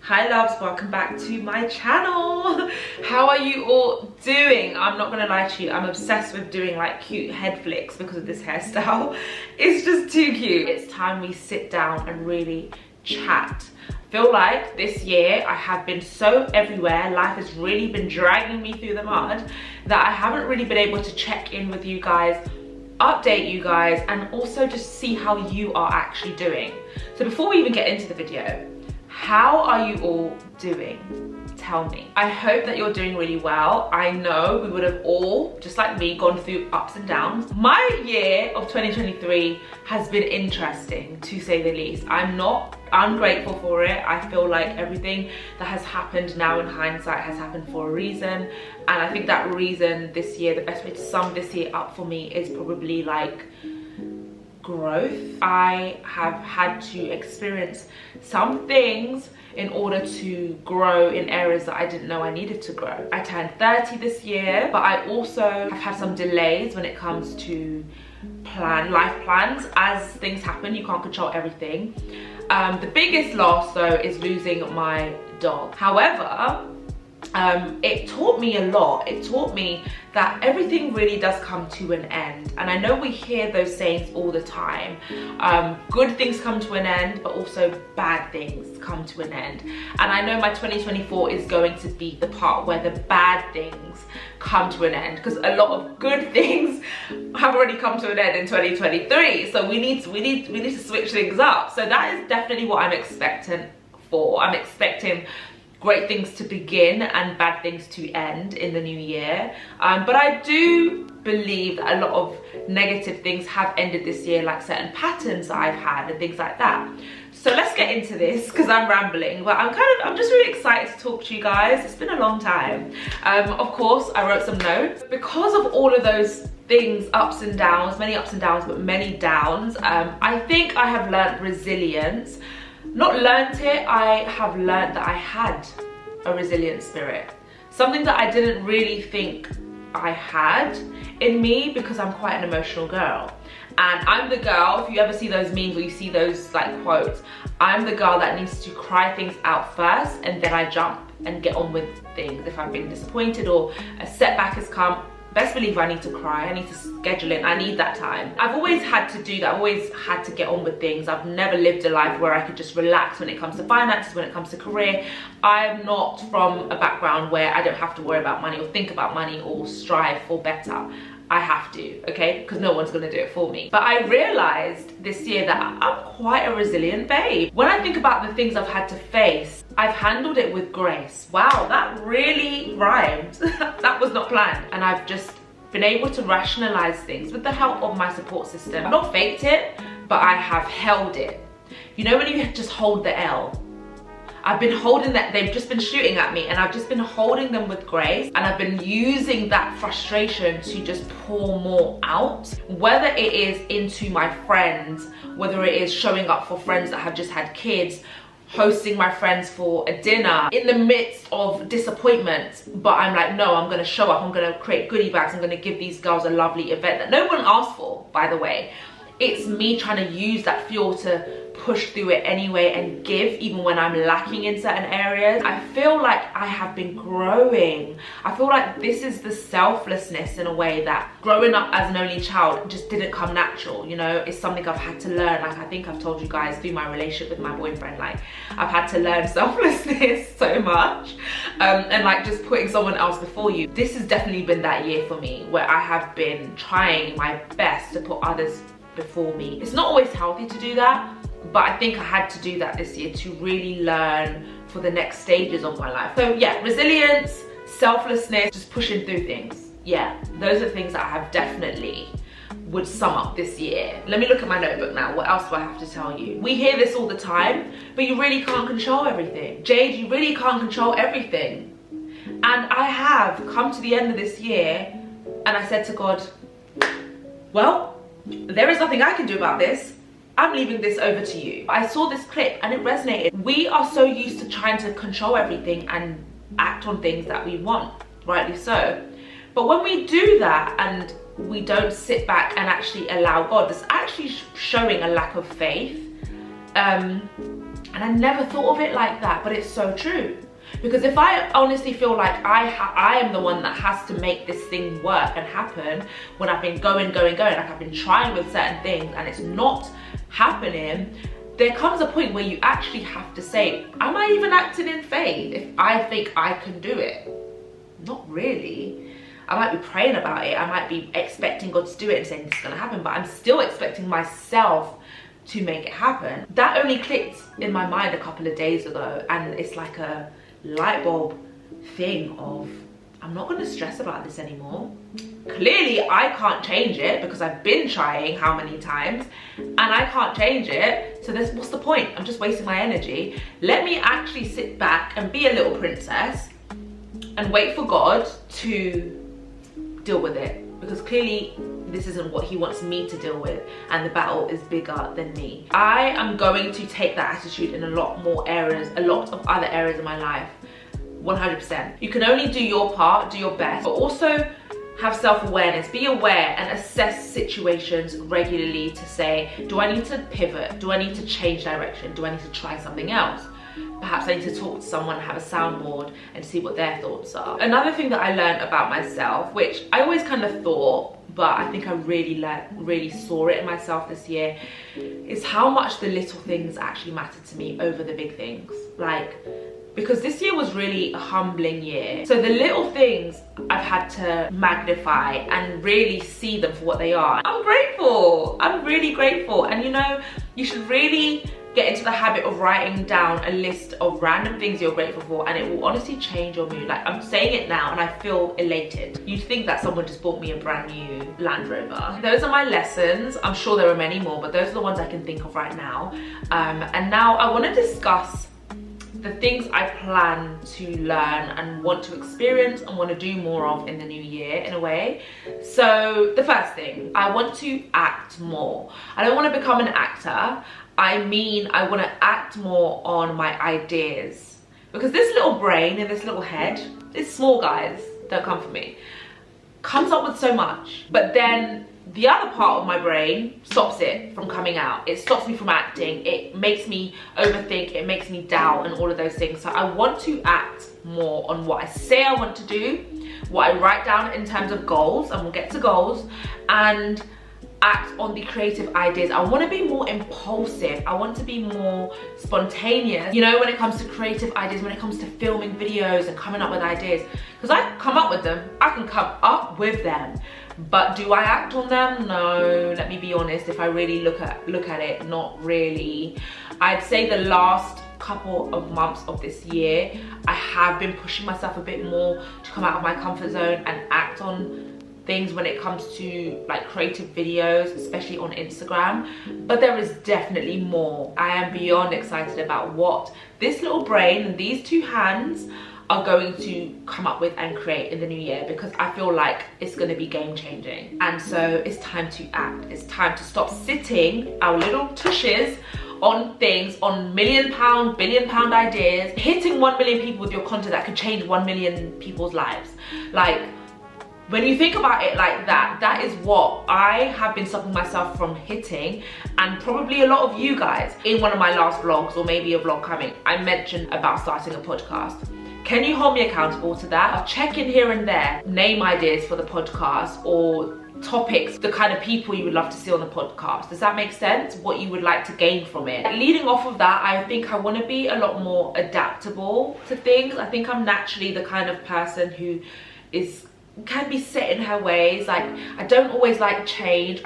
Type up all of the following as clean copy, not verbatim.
Hi loves, welcome back to my channel. How are you all doing? I'm not gonna lie to you, I'm obsessed with doing like cute head flicks because of this hairstyle. It's just too cute. It's time we sit down and really chat. I feel like this year I have been so everywhere, life has really been dragging me through the mud, that I haven't really been able to check in with you guys, update you guys, and also just see how you are actually doing. So before we even get into the video, how are you all doing? Tell me. I hope that you're doing really well. I know we would have all, just like me, gone through ups and downs. My year of 2023 has been interesting, to say the least. I'm not ungrateful for it. I feel like everything that has happened now in hindsight has happened for a reason. And I think that reason this year, the best way to sum this year up for me is probably like growth. I have had to experience some things in order to grow in areas that I didn't know I needed to grow. I turned 30 this year, but I also have had some delays when it comes to life plans. As things happen, you can't control everything. The biggest loss though is losing my dog. However, it taught me a lot. It taught me that everything really does come to an end. And I know we hear those sayings all the time. Good things come to an end, but also bad things come to an end. And I know my 2024 is going to be the part where the bad things come to an end, because a lot of good things have already come to an end in 2023. So we need to switch things up. So that is definitely what I'm expectant for. I'm expecting great things to begin and bad things to end in the new year. But I do believe that a lot of negative things have ended this year, like certain patterns that I've had and things like that. So let's get into this, because I'm rambling, but I'm just really excited to talk to you guys. It's been a long time. Of course, I wrote some notes. Because of all of those things, ups and downs, many ups and downs, but many downs, I think I have learned resilience. Not learnt it, I have learnt that I had a resilient spirit. Something that I didn't really think I had in me, because I'm quite an emotional girl. And I'm the girl, if you ever see those memes or you see those like quotes, I'm the girl that needs to cry things out first and then I jump and get on with things. If I've been disappointed or a setback has come, best believe I need to cry, I need to schedule it, I need that time. I've always had to do that, I've always had to get on with things. I've never lived a life where I could just relax when it comes to finances, when it comes to career. I'm not from a background where I don't have to worry about money or think about money or strive for better. I have to, okay? Because no one's gonna do it for me. But I realized this year that I'm quite a resilient babe. When I think about the things I've had to face, I've handled it with grace. Wow, that really rhymed. That was not planned. And I've just been able to rationalize things with the help of my support system. I've not faked it, but I have held it. You know when you just hold the L? I've been holding that, they've just been shooting at me, and I've just been holding them with grace, and I've been using that frustration to just pour more out, whether it is into my friends, whether it is showing up for friends that have just had kids, hosting my friends for a dinner in the midst of disappointment, but I'm like, no, I'm gonna show up, I'm gonna create goodie bags, I'm gonna give these girls a lovely event that no one asked for, by the way. It's me trying to use that fuel to push through it anyway and give, even when I'm lacking in certain areas. I feel like I have been growing. I feel like this is the selflessness in a way that growing up as an only child just didn't come natural, you know? It's something I've had to learn. Like I think I've told you guys through my relationship with my boyfriend, like I've had to learn selflessness so much, and like just putting someone else before you. This has definitely been that year for me, where I have been trying my best to put others before me. It's not always healthy to do that, but I think I had to do that this year to really learn for the next stages of my life. So yeah, resilience, selflessness, just pushing through things. Yeah, those are things that I have definitely would sum up this year. Let me look at my notebook now. What else do I have to tell you? We hear this all the time, but you really can't control everything. Jade, you really can't control everything. And I have come to the end of this year and I said to God, well, there is nothing I can do about this. I'm leaving this over to you. I saw this clip and it resonated. We are so used to trying to control everything and act on things that we want, rightly so. But when we do that and we don't sit back and actually allow God, that's actually showing a lack of faith. And And I never thought of it like that, but it's so true. Because if I honestly feel like I am the one that has to make this thing work and happen, when I've been going, like I've been trying with certain things and it's not happening, there comes a point where you actually have to say, am I even acting in faith if I think I can do it? Not really. I might be praying about it, I might be expecting God to do it and saying it's gonna happen, but I'm still expecting myself to make it happen. That only clicked in my mind a couple of days ago, and it's like a light bulb thing of, I'm not going to stress about this anymore. Clearly I can't change it because I've been trying how many times and I can't change it, so what's the point? I'm just wasting my energy. Let me actually sit back and be a little princess and wait for God to deal with it, because clearly this isn't what he wants me to deal with, and the battle is bigger than me. I am going to take that attitude in a lot more areas, a lot of other areas of my life, 100%. You can only do your part, do your best, but also have self-awareness, be aware and assess situations regularly to say, do I need to pivot? Do I need to change direction? Do I need to try something else? Perhaps I need to talk to someone, have a soundboard and see what their thoughts are. Another thing that I learned about myself, which I always kind of thought, but I think I really saw it in myself this year, is how much the little things actually matter to me over the big things. Like, because this year was really a humbling year. So the little things I've had to magnify and really see them for what they are. I'm grateful, I'm really grateful. And you know, you should really get into the habit of writing down a list of random things you're grateful for, and it will honestly change your mood. Like, I'm saying it now and I feel elated. You'd think that someone just bought me a brand new Land Rover. Those are my lessons. I'm sure there are many more, but those are the ones I can think of right now. And now I want to discuss the things I plan to learn and want to experience and want to do more of in the new year, in a way. So the first thing, I want to act more. I don't want to become an actor. I mean, I want to act more on my ideas, because this little brain and this little head, it's small, guys, don't come for me, comes up with so much, but then the other part of my brain stops it from coming out. It stops me from acting. It makes me overthink. It makes me doubt and all of those things. So I want to act more on what I say I want to do, what I write down in terms of goals, and we'll get to goals, and act on the creative ideas. I want to be more impulsive. I want to be more spontaneous, you know, when it comes to creative ideas, when it comes to filming videos and coming up with ideas, because I come up with them. I can come up with them, but do I act on them? No, let me be honest. If I really look at it, not really. I'd say the last couple of months of this year, I have been pushing myself a bit more to come out of my comfort zone and act on things when it comes to like creative videos, especially on Instagram. But there is definitely more. I am beyond excited about what this little brain and these two hands are going to come up with and create in the new year, because I feel like it's going to be game changing. And so it's time to act. It's time to stop sitting our little tushes on things, on £1 million, billion pound ideas, hitting 1 million people with your content that could change 1 million people's lives. Like, when you think about it like that, that is what I have been stopping myself from hitting, and probably a lot of you guys. In one of my last vlogs, or maybe a vlog coming, I mentioned about starting a podcast. Can you hold me accountable to that? I'll check in here and there, name ideas for the podcast or topics, the kind of people you would love to see on the podcast. Does that make sense? What you would like to gain from it. Leading off of that, I think I want to be a lot more adaptable to things. I think I'm naturally the kind of person who can be set in her ways. Like, I don't always like change.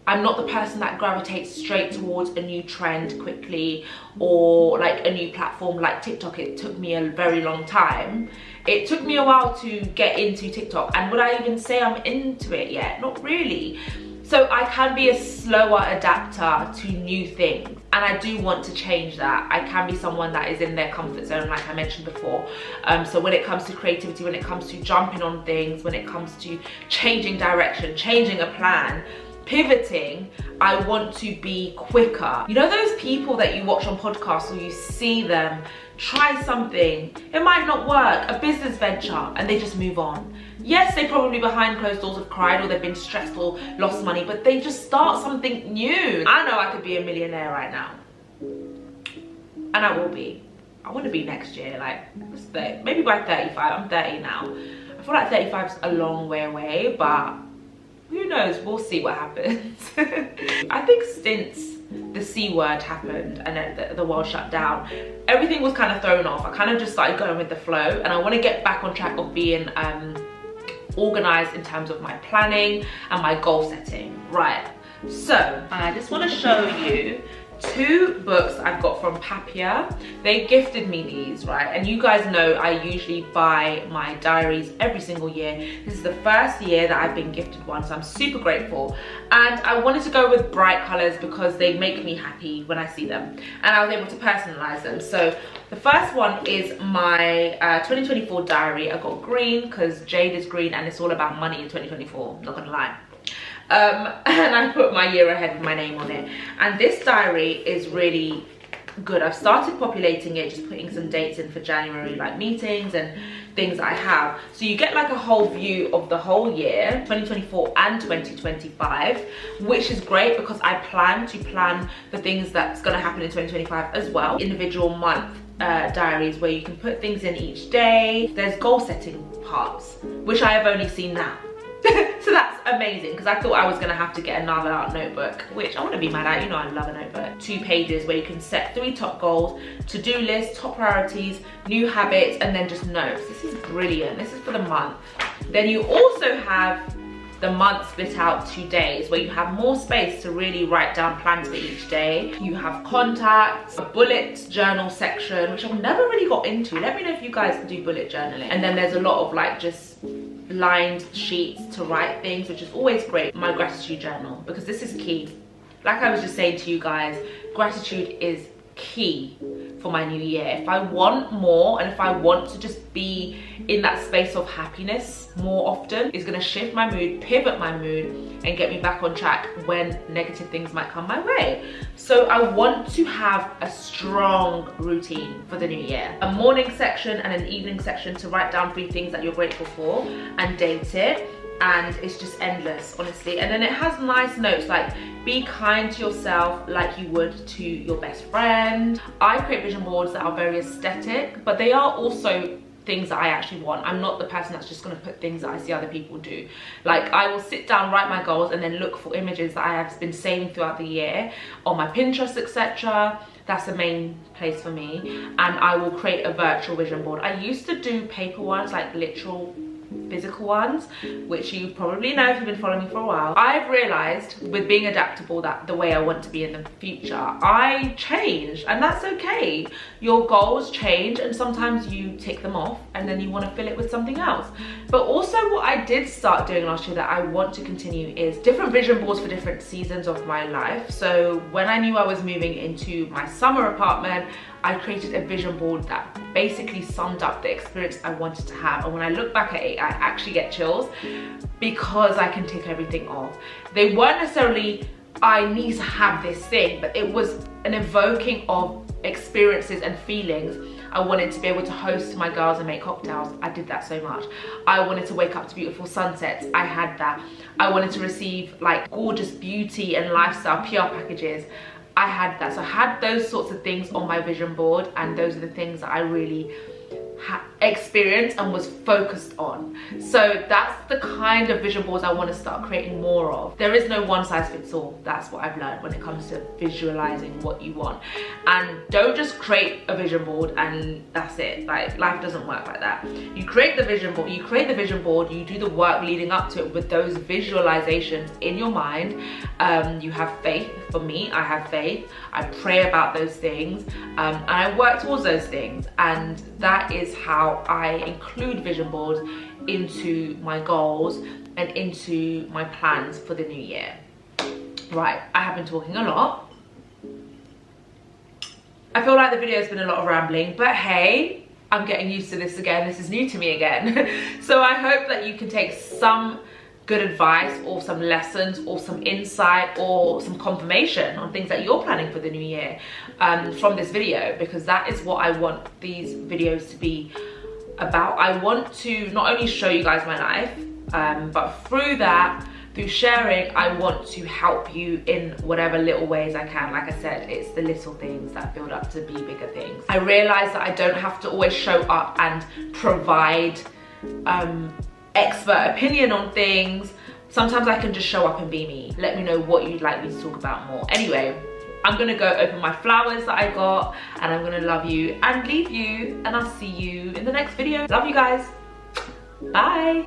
I'm not the person that gravitates straight towards a new trend quickly, or like a new platform like TikTok. It took me a very long time. It took me a while to get into TikTok, and would I even say I'm into it yet? Not really. So I can be a slower adapter to new things, and I do want to change that. I can be someone that is in their comfort zone, like I mentioned before. So when it comes to creativity, when it comes to jumping on things, when it comes to changing direction, changing a plan, pivoting, I want to be quicker. You know those people that you watch on podcasts, or you see them try something, it might not work, a business venture, and they just move on. Yes, they probably behind closed doors have cried, or they've been stressed or lost money, but they just start something new. I know I could be a millionaire right now. and I will be. I want to be next year, like maybe by 35. I'm 30 now. I feel like 35 is a long way away, but who knows, we'll see what happens. I think since the C word happened and then the world shut down, everything was kind of thrown off. I kind of just started going with the flow, and I want to get back on track of being organized in terms of my planning and my goal setting. Right, so I just want to show you 2 books I've got from Papia. They gifted me these, right? And you guys know I usually buy my diaries every single year. This is the first year that I've been gifted one, so I'm super grateful. And I wanted to go with bright colors because they make me happy when I see them, and I was able to personalize them. So the first one is my 2024 diary. I got green because Jade is green and it's all about money in 2024, not gonna lie. And I put my year ahead with my name on it, and this diary is really good. I've started populating it, just putting some dates in for January, like meetings and things I have, so you get like a whole view of the whole year 2024 and 2025, which is great because I plan the things that's going to happen in 2025 as well. Individual month diaries where you can put things in each day. There's goal setting parts, which I have only seen now. So that's amazing, because I thought I was gonna have to get another notebook, which I want to be mad at. You know I love a notebook. 2 pages where you can set 3 top goals, to-do list, top priorities, new habits, and then just notes. This is brilliant. This is for the month. Then you also have the month split out 2 days where you have more space to really write down plans for each day. You have contacts, a bullet journal section, which I've never really got into. Let me know if you guys do bullet journaling. And then there's a lot of like just lined sheets to write things, which is always great. My gratitude journal, because this is key. Like I was just saying to you guys, gratitude is key for my new year. If I want more, and if I want to just be in that space of happiness more often, it's going to shift my mood, pivot my mood, and get me back on track when negative things might come my way. So I want to have a strong routine for the new year. A morning section and an evening section to write down 3 things that you're grateful for and date it. And it's just endless, honestly. And then it has nice notes like be kind to yourself like you would to your best friend. I create vision boards that are very aesthetic, but they are also things that I actually want. I'm not the person that's just going to put things that I see other people do. Like, I will sit down, write my goals, and then look for images that I have been saving throughout the year on my Pinterest, etc. That's the main place for me. And I will create a virtual vision board. I used to do paper ones, like literal physical ones, which you probably know if you've been following me for a while. I've realized with being adaptable that the way I want to be in the future, I change, and that's okay. Your goals change, and sometimes you tick them off and then you want to fill it with something else. But also what I did start doing last year that I want to continue is different vision boards for different seasons of my life. So when I knew I was moving into my summer apartment, I created a vision board that basically summed up the experience I wanted to have. And when I look back at it, I actually get chills because I can tick everything off. They weren't necessarily, I need to have this thing, but it was an evoking of experiences and feelings. I wanted to be able to host my girls and make cocktails. I did that so much. I wanted to wake up to beautiful sunsets. I had that. I wanted to receive like gorgeous beauty and lifestyle PR packages. I had that. So I had those sorts of things on my vision board, and those are the things that I really experienced and was focused on. So that's the kind of vision boards I want to start creating more of. There is no one size fits all. That's what I've learned when it comes to visualizing what you want. And don't just create a vision board and that's it. Like, life doesn't work like that. You create the vision board, you do the work leading up to it with those visualizations in your mind. You have faith. For me, I have faith. I pray about those things, and I work towards those things, and that is how I include vision boards into my goals and into my plans for the new year. Right, I have been talking a lot. I feel like the video has been a lot of rambling, but hey, I'm getting used to this again. This is new to me again. So I hope that you can take some good advice or some lessons or some insight or some confirmation on things that you're planning for the new year from this video, because that is what I want these videos to be about. I want to not only show you guys my life, but through that through sharing, I want to help you in whatever little ways I can. Like I said, it's the little things that build up to be bigger things. I realize that I don't have to always show up and provide expert opinion on things. Sometimes I can just show up and be me. Let me know what you'd like me to talk about more. Anyway, I'm gonna go open my flowers that I got, and I'm gonna love you and leave you, and I'll see you in the next video. Love you guys. Bye.